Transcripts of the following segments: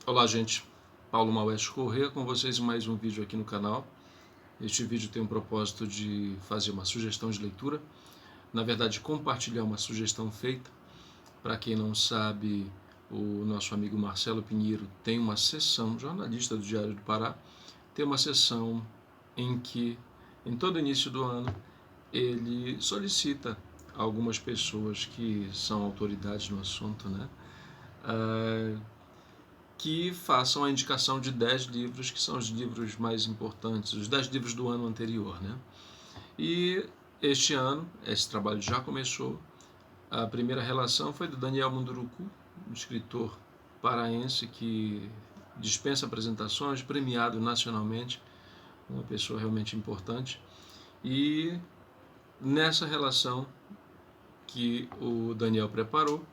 Olá, gente. Paulo Maués Corrêa com vocês em mais um vídeo aqui no canal. Este vídeo tem o propósito de fazer uma sugestão de leitura, na verdade compartilhar uma sugestão feita. Para quem não sabe, o nosso amigo Marcelo Pinheiro tem uma sessão, jornalista do Diário do Pará, tem uma sessão em que, em todo início do ano, ele solicita a algumas pessoas que são autoridades no assunto, né? Que façam a indicação de 10 livros, que são os livros mais importantes, os 10 livros do ano anterior, né? E este ano, esse trabalho já começou. A primeira relação foi do Daniel Munduruku, um escritor paraense que dispensa apresentações, premiado nacionalmente, uma pessoa realmente importante. E nessa relação que o Daniel preparou,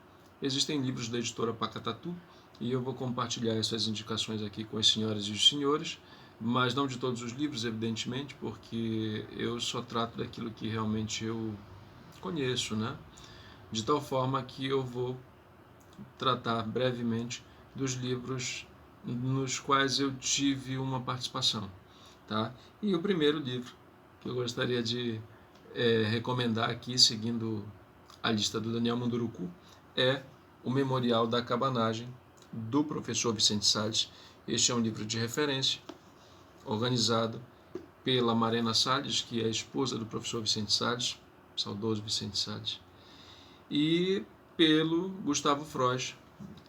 existem livros da editora Pacatatu, e eu vou compartilhar essas indicações aqui com as senhoras e os senhores, mas não de todos os livros, evidentemente, porque eu só trato daquilo que realmente eu conheço, né? De tal forma que eu vou tratar brevemente dos livros nos quais eu tive uma participação, tá? E o primeiro livro que eu gostaria de recomendar aqui, seguindo a lista do Daniel Munduruku, é O Memorial da Cabanagem, do professor Vicente Salles. Este é um livro de referência, organizado pela Marena Salles, que é a esposa do professor Vicente Salles, saudoso Vicente Salles, e pelo Gustavo Frois,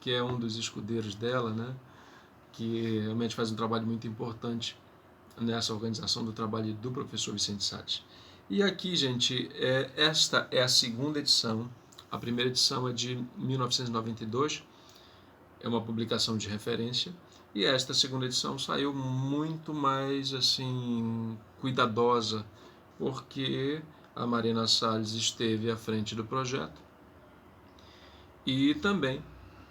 que é um dos escudeiros dela, né, que realmente faz um trabalho muito importante nessa organização do trabalho do professor Vicente Salles. E aqui, gente, esta é a segunda edição. A primeira edição é de 1992, é uma publicação de referência, e esta segunda edição saiu muito mais assim cuidadosa, porque a Marina Salles esteve à frente do projeto e também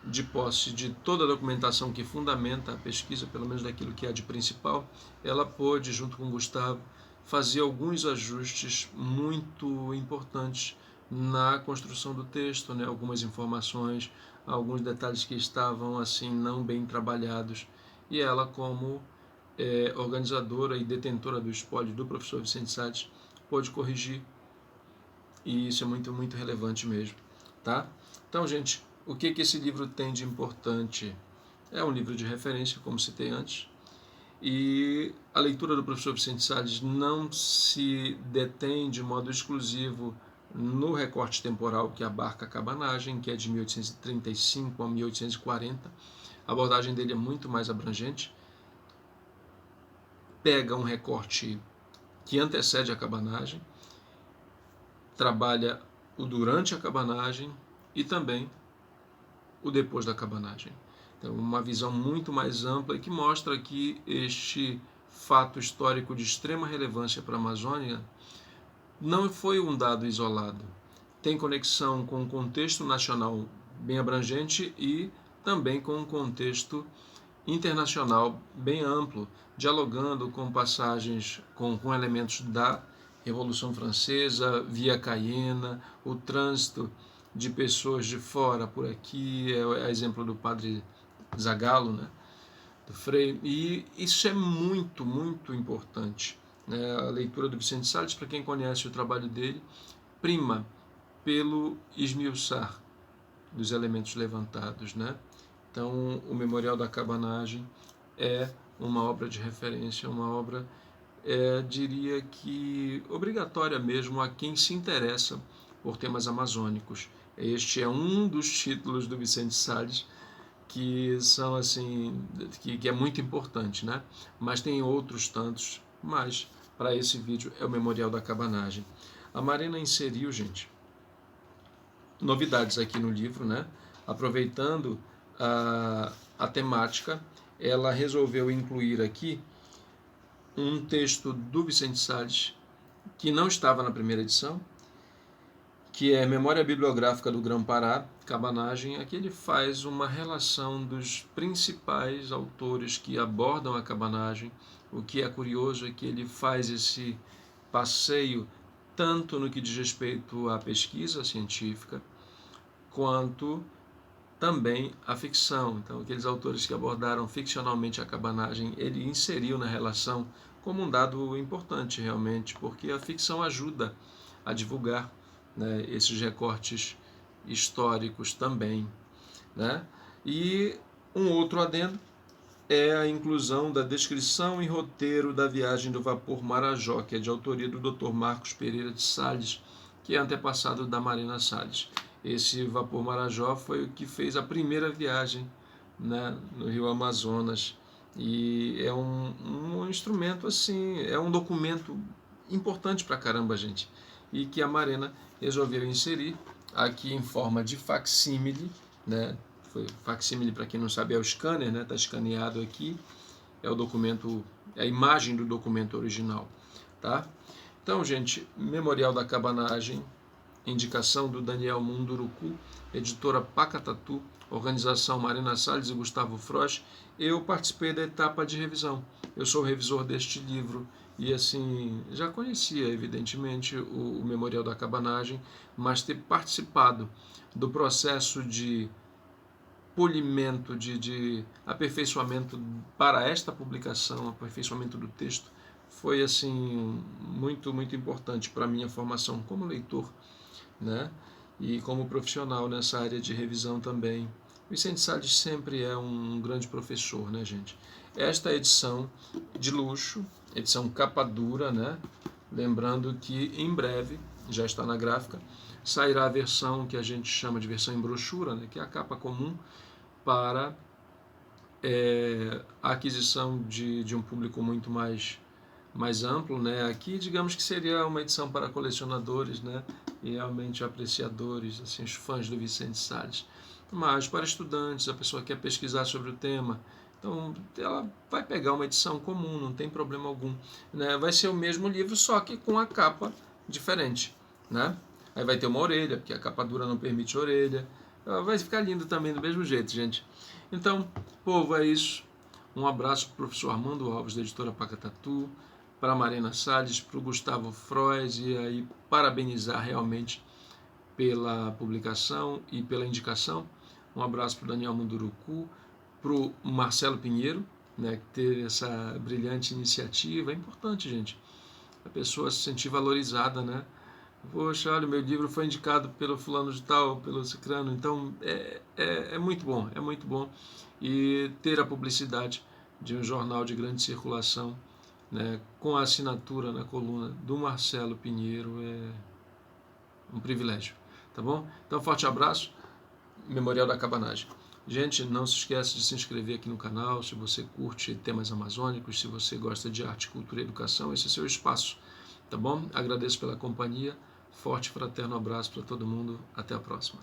de posse de toda a documentação que fundamenta a pesquisa, pelo menos daquilo que é de principal, ela pôde, junto com o Gustavo, fazer alguns ajustes muito importantes na construção do texto, né? Algumas informações, alguns detalhes que estavam assim não bem trabalhados, e ela, como organizadora e detentora do espólio do professor Vicente Salles, pôde corrigir, e isso é muito, muito relevante mesmo, tá? Então, gente, o que esse livro tem de importante? É um livro de referência, como citei antes, e a leitura do professor Vicente Salles não se detém de modo exclusivo no recorte temporal que abarca a cabanagem, que é de 1835 a 1840. A abordagem dele é muito mais abrangente, pega um recorte que antecede a cabanagem, trabalha o durante a cabanagem e também o depois da cabanagem. Então, uma visão muito mais ampla e que mostra que este fato histórico de extrema relevância para a Amazônia não foi um dado isolado. Tem conexão com o contexto nacional bem abrangente e também com um contexto internacional bem amplo, dialogando com passagens, com elementos da Revolução Francesa, Via Caiena, o trânsito de pessoas de fora por aqui, é exemplo do padre Zagallo, né, do Frei, e isso é muito, muito importante. Né? A leitura do Vicente Salles, para quem conhece o trabalho dele, prima pelo esmiuçar dos elementos levantados, né? Então, o Memorial da Cabanagem é uma obra de referência, uma obra, diria que obrigatória mesmo a quem se interessa por temas amazônicos. Este é um dos títulos do Vicente Salles que são assim, que é muito importante, né? Mas tem outros tantos, mas para esse vídeo é o Memorial da Cabanagem. A Marina inseriu, gente, novidades aqui no livro, né? Aproveitando a temática, ela resolveu incluir aqui um texto do Vicente Salles que não estava na primeira edição, que é Memória Bibliográfica do Grão-Pará, Cabanagem. Aqui ele faz uma relação dos principais autores que abordam a cabanagem. O que é curioso é que ele faz esse passeio tanto no que diz respeito à pesquisa científica, quanto também a ficção. Então, aqueles autores que abordaram ficcionalmente a cabanagem, ele inseriu na relação como um dado importante realmente, porque a ficção ajuda a divulgar, né, esses recortes históricos também, né? E um outro adendo é a inclusão da descrição e roteiro da viagem do vapor Marajó, que é de autoria do Dr. Marcos Pereira de Sales, que é antepassado da Marina Sales. Esse vapor Marajó foi o que fez a primeira viagem, né, no Rio Amazonas, e é um instrumento assim, é um documento importante pra caramba, gente, e que a Marina resolveu inserir aqui em forma de facsímile, né? Foi facsímile, para quem não sabe, é o scanner, né? Tá escaneado aqui, é o documento, é a imagem do documento original, tá? Então, gente, Memorial da Cabanagem, indicação do Daniel Munduruku, editora Pacatatu, organização Marina Salles e Gustavo Frosch. Eu participei da etapa de revisão. Eu sou o revisor deste livro e, assim, já conhecia, evidentemente, o Memorial da Cabanagem, mas ter participado do processo de polimento, de aperfeiçoamento para esta publicação, aperfeiçoamento do texto, foi assim muito importante para a minha formação como leitor, né? E como profissional nessa área de revisão também. Vicente Salles sempre é um grande professor, né, gente? Esta edição de luxo, edição capa dura, né? Lembrando que em breve, já está na gráfica, sairá a versão que a gente chama de versão em brochura, né? Que é a capa comum para a aquisição de um público muito mais amplo, né? Aqui, digamos que seria uma edição para colecionadores, né? E realmente apreciadores, assim, os fãs do Vicente Salles. Mas para estudantes, a pessoa quer pesquisar sobre o tema, então ela vai pegar uma edição comum, não tem problema algum, né? Vai ser o mesmo livro, só que com a capa diferente, né? Aí vai ter uma orelha, porque a capa dura não permite orelha. Vai ficar lindo também do mesmo jeito, gente. Então, povo, é isso. Um abraço para o professor Armando Alves, da editora Pacatatu, para a Marina Salles, para o Gustavo Frois, e aí parabenizar realmente pela publicação e pela indicação. Um abraço para o Daniel Munduruku, para o Marcelo Pinheiro, né, que teve essa brilhante iniciativa. É importante, gente, a pessoa se sentir valorizada, né? Poxa, olha, meu livro foi indicado pelo fulano de tal, pelo cicrano, então é muito bom, é muito bom. E ter a publicidade de um jornal de grande circulação, né, com a assinatura na coluna do Marcelo Pinheiro é um privilégio, tá bom? Então, forte abraço, Memorial da Cabanagem. Gente, não se esqueça de se inscrever aqui no canal, se você curte temas amazônicos, se você gosta de arte, cultura e educação, esse é seu espaço, tá bom? Agradeço pela companhia, forte fraterno abraço para todo mundo, até a próxima.